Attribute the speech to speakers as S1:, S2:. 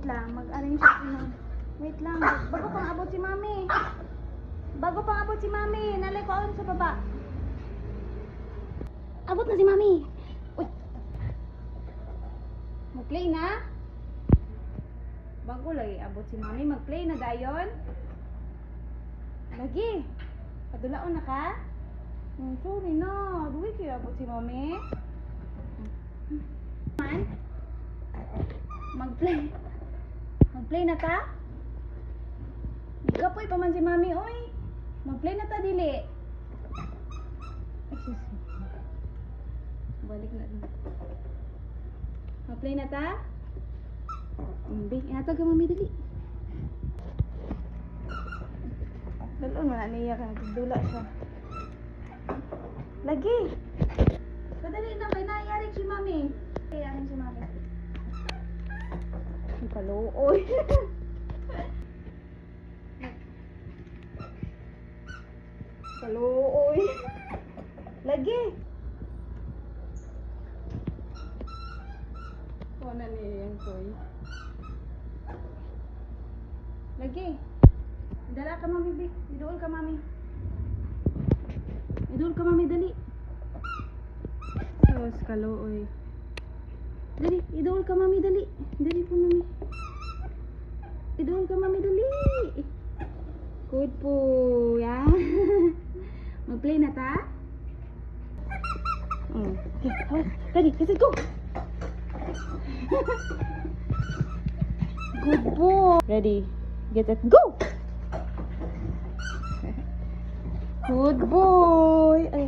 S1: lang. Mag-arrange ako ng... Wait lang. Bago pang abot si Mami. Bago pang abot si Mami. Nalikoon sa baba. Abot na si Mami. Uy. Mag-play na? Bago lagi abot si Mami. Mag-play na dayon. Lagi. Padulaon na ka? Sorry na. Duwi kayo abot si Mami. Man? Mag-play. Mag-play na ta? Gapoy pa man si Mami, oy. Mag-play na ta, dili. Balik na rin. Mag-play na ta? Inatag ka, Mami, dali. Dalon mo na niya ka. Dula siya. Lagi. Kadali na kay naiyaring si Mami. Iyaring si Mami. Ang kaluoy. Kaluoy. Lagi. Kuha na niya yung toy. Lagi. Dala ka, Mami, Bik. Idool ka, Mami. Idool ka, Mami, dali. Sos, kaluoy. Dali, idool ka, Mami, dali. Dali po, Mami. Idool ka, Mami, dali. Good po, yan. Mag-play na ta? Okay, ready, let's go. Good boy. Ready, get it, go. Good boy. Ay.